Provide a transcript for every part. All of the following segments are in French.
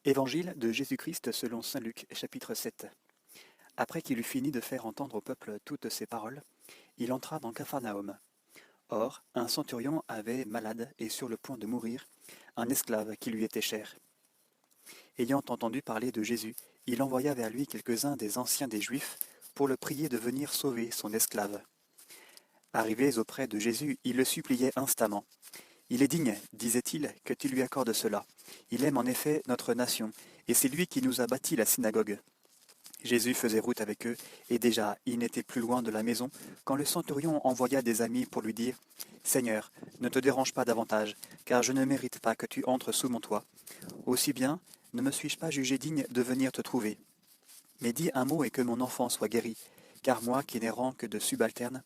Évangile de Jésus-Christ selon saint Luc, chapitre 7. Après qu'il eut fini de faire entendre au peuple toutes ces paroles, il entra dans Capharnaüm. Or, un centurion avait malade et sur le point de mourir, un esclave qui lui était cher. Ayant entendu parler de Jésus, il envoya vers lui quelques-uns des anciens des Juifs pour le prier de venir sauver son esclave. Arrivés auprès de Jésus, ils le suppliaient instamment. Il est digne, disait-il, que tu lui accordes cela. Il aime en effet notre nation, et c'est lui qui nous a bâti la synagogue. Jésus faisait route avec eux, et déjà il n'était plus loin de la maison, quand le centurion envoya des amis pour lui dire « Seigneur, ne te dérange pas davantage, car je ne mérite pas que tu entres sous mon toit. Aussi bien, ne me suis-je pas jugé digne de venir te trouver. Mais dis un mot et que mon enfant soit guéri, car moi qui n'ai rang que de subalterne,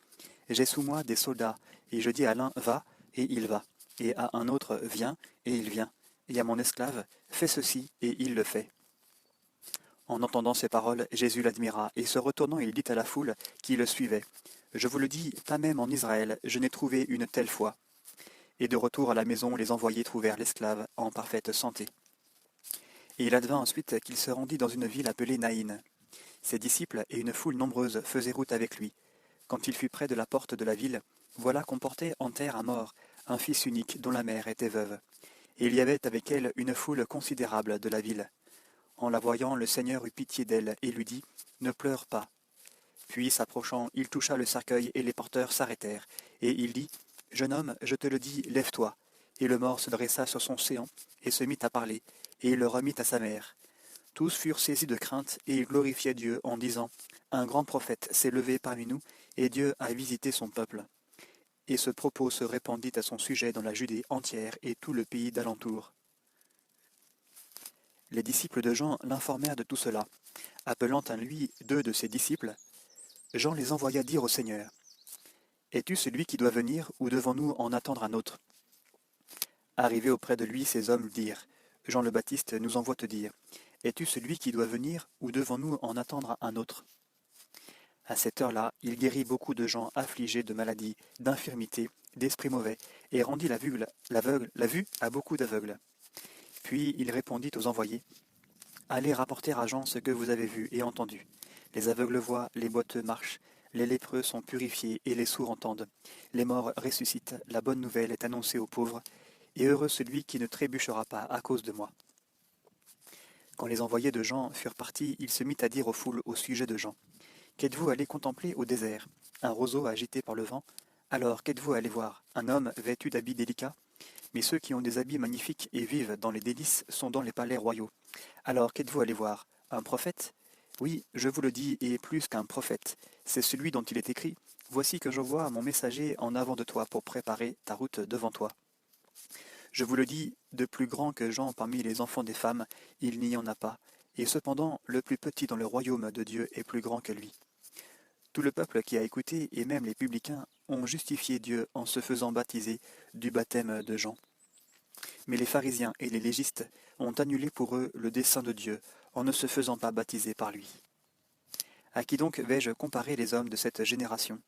j'ai sous moi des soldats, et je dis à l'un « Va », et il va, et à un autre « Viens », et il vient, et à mon esclave « Fais ceci », et il le fait. En entendant ces paroles, Jésus l'admira, et se retournant, il dit à la foule qui le suivait, « Je vous le dis, pas même en Israël, je n'ai trouvé une telle foi. » Et de retour à la maison, les envoyés trouvèrent l'esclave en parfaite santé. Et il advint ensuite qu'il se rendit dans une ville appelée Naïn. Ses disciples et une foule nombreuse faisaient route avec lui. Quand il fut près de la porte de la ville, voilà qu'on portait en terre un mort, un fils unique dont la mère était veuve. Et il y avait avec elle une foule considérable de la ville. En la voyant, le Seigneur eut pitié d'elle et lui dit « Ne pleure pas ». Puis, s'approchant, il toucha le cercueil et les porteurs s'arrêtèrent. Et il dit « Jeune homme, je te le dis, lève-toi ». Et le mort se dressa sur son séant et se mit à parler, et il le remit à sa mère. Tous furent saisis de crainte et ils glorifiaient Dieu en disant « Un grand prophète s'est levé parmi nous et Dieu a visité son peuple ». Et ce propos se répandit à son sujet dans la Judée entière et tout le pays d'alentour. Les disciples de Jean l'informèrent de tout cela. Appelant à lui 2 de ses disciples, Jean les envoya dire au Seigneur, « Es-tu celui qui doit venir, ou devons-nous en attendre un autre ?» Arrivés auprès de lui, ces hommes dirent, « Jean le Baptiste nous envoie te dire, « Es-tu celui qui doit venir, ou devons-nous en attendre un autre ?» À cette heure-là, il guérit beaucoup de gens affligés de maladies, d'infirmités, d'esprits mauvais, et rendit la vue à beaucoup d'aveugles. Puis il répondit aux envoyés, « Allez rapporter à Jean ce que vous avez vu et entendu. Les aveugles voient, les boiteux marchent, les lépreux sont purifiés et les sourds entendent. Les morts ressuscitent, la bonne nouvelle est annoncée aux pauvres, et heureux celui qui ne trébuchera pas à cause de moi. » Quand les envoyés de Jean furent partis, il se mit à dire aux foules au sujet de Jean, « Qu'êtes-vous allé contempler au désert? Un roseau agité par le vent? Alors qu'êtes-vous allé voir? Un homme vêtu d'habits délicats? Mais ceux qui ont des habits magnifiques et vivent dans les délices sont dans les palais royaux. Alors qu'êtes-vous allé voir? Un prophète? Oui, je vous le dis, et plus qu'un prophète. C'est celui dont il est écrit, « Voici que j'envoie mon messager en avant de toi pour préparer ta route devant toi. » Je vous le dis, de plus grand que Jean parmi les enfants des femmes, il n'y en a pas, et cependant le plus petit dans le royaume de Dieu est plus grand que lui. Tout le peuple qui a écouté, et même les publicains, ont justifié Dieu en se faisant baptiser du baptême de Jean. Mais les pharisiens et les légistes ont annulé pour eux le dessein de Dieu en ne se faisant pas baptiser par lui. À qui donc vais-je comparer les hommes de cette génération?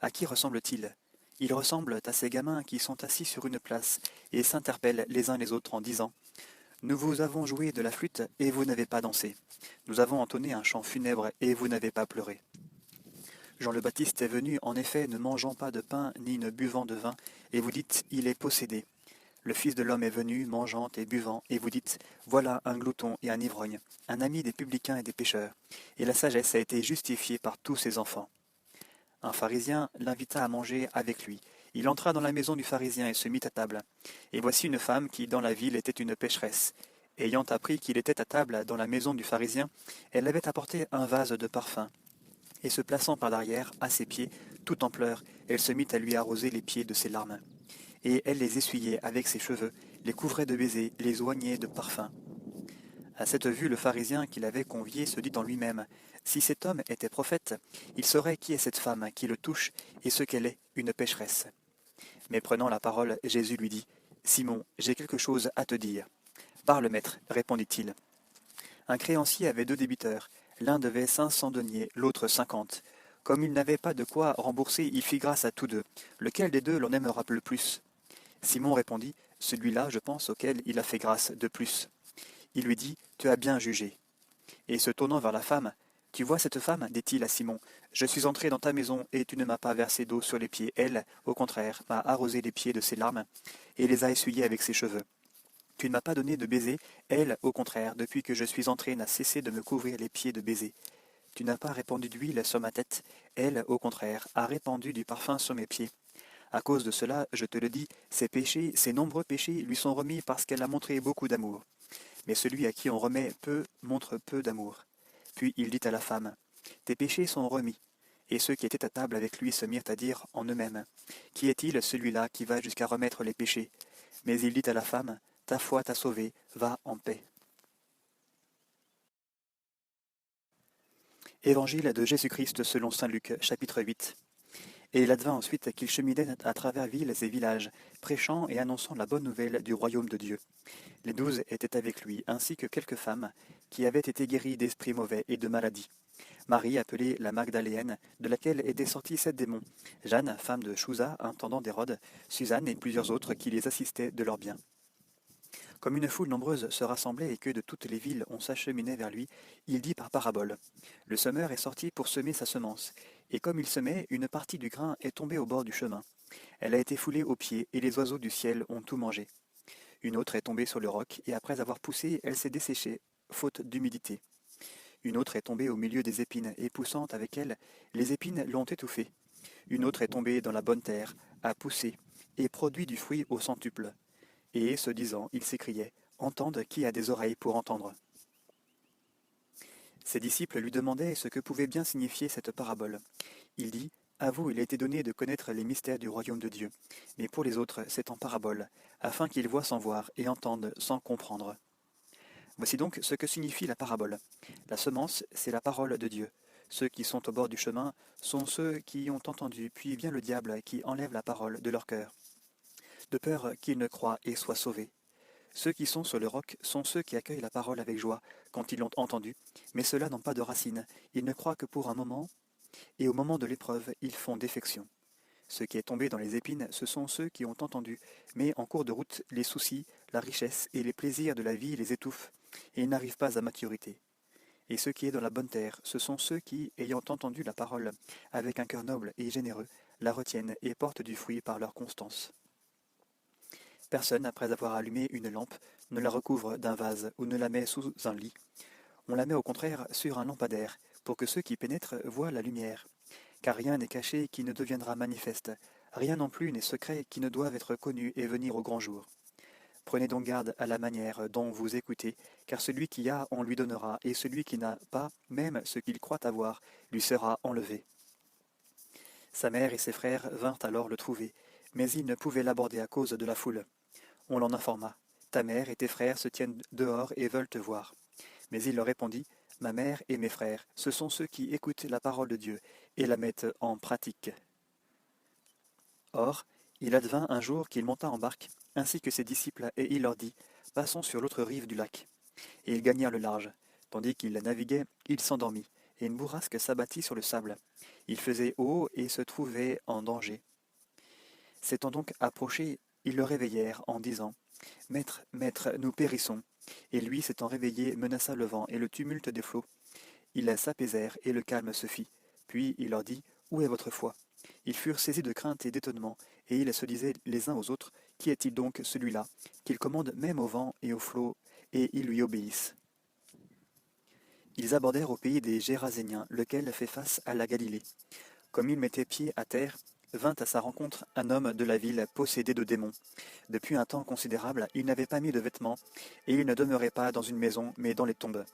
À qui ressemblent-ils? Ils ressemblent à ces gamins qui sont assis sur une place et s'interpellent les uns les autres en disant « Nous vous avons joué de la flûte et vous n'avez pas dansé. Nous avons entonné un chant funèbre et vous n'avez pas pleuré. » Jean le Baptiste est venu en effet ne mangeant pas de pain ni ne buvant de vin, et vous dites « Il est possédé ». Le Fils de l'homme est venu, mangeant et buvant, et vous dites « Voilà un glouton et un ivrogne, un ami des publicains et des pécheurs. » Et la sagesse a été justifiée par tous ses enfants. Un pharisien l'invita à manger avec lui. Il entra dans la maison du pharisien et se mit à table. Et voici une femme qui, dans la ville, était une pécheresse. Ayant appris qu'il était à table dans la maison du pharisien, elle avait apporté un vase de parfum. Et se plaçant par derrière, à ses pieds, tout en pleurs, elle se mit à lui arroser les pieds de ses larmes. Et elle les essuyait avec ses cheveux, les couvrait de baisers, les oignait de parfums. À cette vue, le pharisien qui l'avait convié se dit en lui-même, « Si cet homme était prophète, il saurait qui est cette femme qui le touche et ce qu'elle est, une pécheresse. » Mais prenant la parole, Jésus lui dit, « Simon, j'ai quelque chose à te dire. »« Parle, maître, répondit-il. Un créancier avait 2 débiteurs. L'un devait 500 deniers, l'autre 50. Comme il n'avait pas de quoi rembourser, il fit grâce à tous 2. Lequel des 2 l'en aimera le plus? Simon répondit, « Celui-là, je pense, auquel il a fait grâce de plus. » Il lui dit, « Tu as bien jugé. » Et se tournant vers la femme, « Tu vois cette femme, dit-il à Simon, je suis entré dans ta maison et tu ne m'as pas versé d'eau sur les pieds. Elle, au contraire, m'a arrosé les pieds de ses larmes et les a essuyés avec ses cheveux. Tu ne m'as pas donné de baiser, elle, au contraire, depuis que je suis entré, n'a cessé de me couvrir les pieds de baisers. Tu n'as pas répandu d'huile sur ma tête, elle, au contraire, a répandu du parfum sur mes pieds. À cause de cela, je te le dis, ses péchés, ses nombreux péchés, lui sont remis parce qu'elle a montré beaucoup d'amour. Mais celui à qui on remet peu montre peu d'amour. Puis il dit à la femme, tes péchés sont remis. Et ceux qui étaient à table avec lui se mirent à dire en eux-mêmes, qui est-il celui-là qui va jusqu'à remettre les péchés? Mais il dit à la femme, ta foi t'a sauvée, va en paix. Évangile de Jésus-Christ selon saint Luc, chapitre 8. Et il advint ensuite qu'il cheminait à travers villes et villages, prêchant et annonçant la bonne nouvelle du royaume de Dieu. Les 12 étaient avec lui, ainsi que quelques femmes qui avaient été guéries d'esprits mauvais et de maladies. Marie, appelée la Magdaléenne, de laquelle étaient sortis 7 démons, Jeanne, femme de Chouza, intendant d'Hérode, Suzanne et plusieurs autres qui les assistaient de leur bien. Comme une foule nombreuse se rassemblait et que de toutes les villes on s'acheminait vers lui, il dit par parabole. Le semeur est sorti pour semer sa semence, et comme il semait, une partie du grain est tombée au bord du chemin. Elle a été foulée aux pieds, et les oiseaux du ciel ont tout mangé. Une autre est tombée sur le roc, et après avoir poussé, elle s'est desséchée, faute d'humidité. Une autre est tombée au milieu des épines, et poussant avec elle, les épines l'ont étouffée. Une autre est tombée dans la bonne terre, a poussé, et produit du fruit au centuple. Et, ce disant, il s'écriait, « Entende qui a des oreilles pour entendre ?» Ses disciples lui demandaient ce que pouvait bien signifier cette parabole. Il dit, « À vous il a été donné de connaître les mystères du royaume de Dieu, mais pour les autres c'est en parabole, afin qu'ils voient sans voir et entendent sans comprendre. » Voici donc ce que signifie la parabole. La semence, c'est la parole de Dieu. Ceux qui sont au bord du chemin sont ceux qui ont entendu, puis vient le diable qui enlève la parole de leur cœur, de peur qu'ils ne croient et soient sauvés. Ceux qui sont sur le roc sont ceux qui accueillent la parole avec joie quand ils l'ont entendue, mais ceux-là n'ont pas de racines, ils ne croient que pour un moment, et au moment de l'épreuve, ils font défection. Ce qui est tombé dans les épines, ce sont ceux qui ont entendu, mais en cours de route, les soucis, la richesse et les plaisirs de la vie les étouffent, et ils n'arrivent pas à maturité. Et ce qui est dans la bonne terre, ce sont ceux qui, ayant entendu la parole, avec un cœur noble et généreux, la retiennent et portent du fruit par leur constance. Personne, après avoir allumé une lampe, ne la recouvre d'un vase ou ne la met sous un lit. On la met au contraire sur un lampadaire, pour que ceux qui pénètrent voient la lumière. Car rien n'est caché qui ne deviendra manifeste, rien non plus n'est secret qui ne doive être connu et venir au grand jour. Prenez donc garde à la manière dont vous écoutez, car celui qui a, on lui donnera, et celui qui n'a pas, même ce qu'il croit avoir, lui sera enlevé. Sa mère et ses frères vinrent alors le trouver, mais ils ne pouvaient l'aborder à cause de la foule. On l'en informa. Ta mère et tes frères se tiennent dehors et veulent te voir. Mais il leur répondit, ma mère et mes frères, ce sont ceux qui écoutent la parole de Dieu et la mettent en pratique. Or, il advint un jour qu'il monta en barque, ainsi que ses disciples, et il leur dit, passons sur l'autre rive du lac. Et ils gagnèrent le large. Tandis qu'il naviguait, il s'endormit, et une bourrasque s'abattit sur le sable. Il faisait haut et se trouvait en danger. S'étant donc approchés, ils le réveillèrent en disant, Maître, maître, nous périssons. Et lui, s'étant réveillé, menaça le vent et le tumulte des flots. Ils s'apaisèrent et le calme se fit. Puis il leur dit, où est votre foi? Ils furent saisis de crainte et d'étonnement, et ils se disaient les uns aux autres, qui est-il donc celui-là, qu'il commande même au vent et aux flots, et ils lui obéissent? Ils abordèrent au pays des Géraséniens, lequel fait face à la Galilée. Comme il mettait pied à terre, vint à sa rencontre un homme de la ville possédé de démons. Depuis un temps considérable, il n'avait pas mis de vêtements, et il ne demeurait pas dans une maison, mais dans les tombes.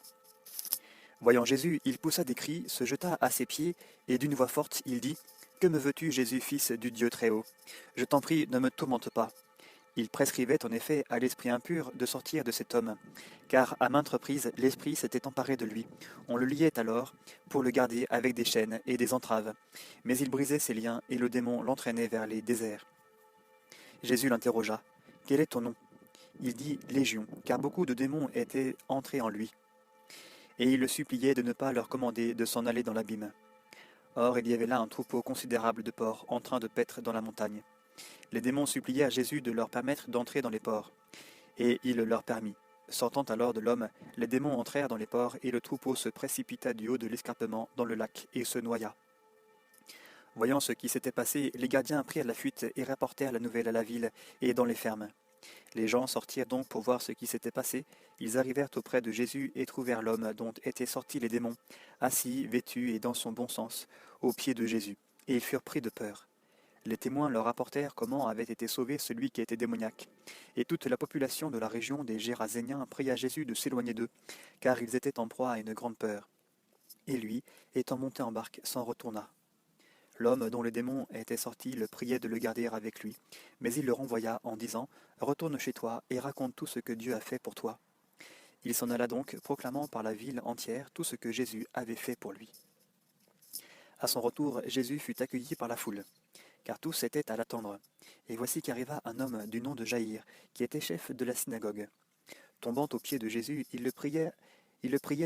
Voyant Jésus, il poussa des cris, se jeta à ses pieds, et d'une voix forte, il dit, « Que me veux-tu, Jésus, fils du Dieu Très-Haut? Je t'en prie, ne me tourmente pas. » Il prescrivait en effet à l'esprit impur de sortir de cet homme, car à maintes reprises l'esprit s'était emparé de lui. On le liait alors pour le garder avec des chaînes et des entraves, mais il brisait ses liens et le démon l'entraînait vers les déserts. Jésus l'interrogea, « Quel est ton nom ?» Il dit « Légion », car beaucoup de démons étaient entrés en lui, et il le suppliait de ne pas leur commander de s'en aller dans l'abîme. Or il y avait là un troupeau considérable de porcs en train de paître dans la montagne. Les démons suppliaient à Jésus de leur permettre d'entrer dans les porcs, et il leur permit. Sortant alors de l'homme, les démons entrèrent dans les porcs, et le troupeau se précipita du haut de l'escarpement dans le lac, et se noya. Voyant ce qui s'était passé, les gardiens prirent la fuite et rapportèrent la nouvelle à la ville et dans les fermes. Les gens sortirent donc pour voir ce qui s'était passé. Ils arrivèrent auprès de Jésus et trouvèrent l'homme dont étaient sortis les démons, assis, vêtu et dans son bon sens, aux pieds de Jésus, et ils furent pris de peur. Les témoins leur rapportèrent comment avait été sauvé celui qui était démoniaque. Et toute la population de la région des Géraséniens pria Jésus de s'éloigner d'eux, car ils étaient en proie à une grande peur. Et lui, étant monté en barque, s'en retourna. L'homme dont les démons étaient sortis le priait de le garder avec lui, mais il le renvoya en disant « Retourne chez toi et raconte tout ce que Dieu a fait pour toi. » Il s'en alla donc, proclamant par la ville entière tout ce que Jésus avait fait pour lui. À son retour, Jésus fut accueilli par la foule, car tous étaient à l'attendre. Et voici qu'arriva un homme du nom de Jaïr, qui était chef de la synagogue. Tombant aux pieds de Jésus, il le priait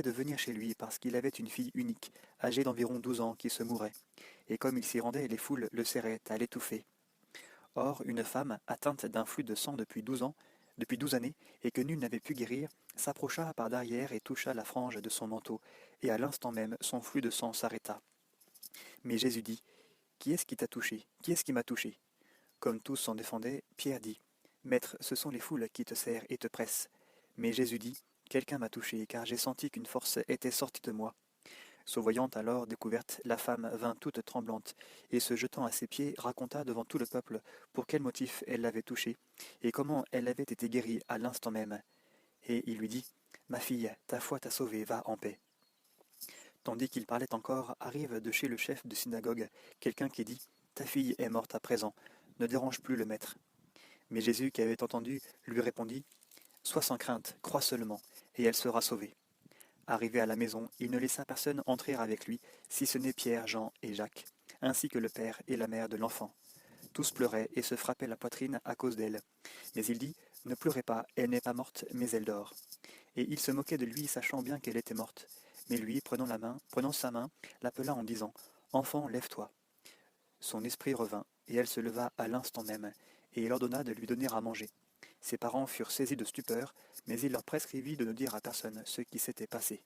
de venir chez lui, parce qu'il avait une fille unique, âgée d'environ 12 ans, qui se mourait. Et comme il s'y rendait, les foules le serraient à l'étouffer. Or, une femme, atteinte d'un flux de sang depuis 12 années, et que nul n'avait pu guérir, s'approcha par derrière et toucha la frange de son manteau, et à l'instant même son flux de sang s'arrêta. Mais Jésus dit, « Qui est-ce qui t'a touché? Qui est-ce qui m'a touché ?» Comme tous s'en défendaient, Pierre dit, « Maître, ce sont les foules qui te serrent et te pressent. » Mais Jésus dit, « Quelqu'un m'a touché, car j'ai senti qu'une force était sortie de moi. » Se voyant alors découverte, la femme vint toute tremblante, et se jetant à ses pieds, raconta devant tout le peuple pour quel motif elle l'avait touché, et comment elle avait été guérie à l'instant même. Et il lui dit, « Ma fille, ta foi t'a sauvée, va en paix. » Tandis qu'il parlait encore, arrive de chez le chef de synagogue quelqu'un qui dit, « Ta fille est morte à présent, ne dérange plus le maître. » Mais Jésus, qui avait entendu, lui répondit, « Sois sans crainte, crois seulement, et elle sera sauvée. » Arrivé à la maison, il ne laissa personne entrer avec lui, si ce n'est Pierre, Jean et Jacques, ainsi que le père et la mère de l'enfant. Tous pleuraient et se frappaient la poitrine à cause d'elle. Mais il dit, « Ne pleurez pas, elle n'est pas morte, mais elle dort. » Et il se moquait de lui, sachant bien qu'elle était morte. Mais lui, prenant sa main, l'appela en disant, « Enfant, lève-toi. » Son esprit revint, et elle se leva à l'instant même, et il ordonna de lui donner à manger. Ses parents furent saisis de stupeur, mais il leur prescrivit de ne dire à personne ce qui s'était passé.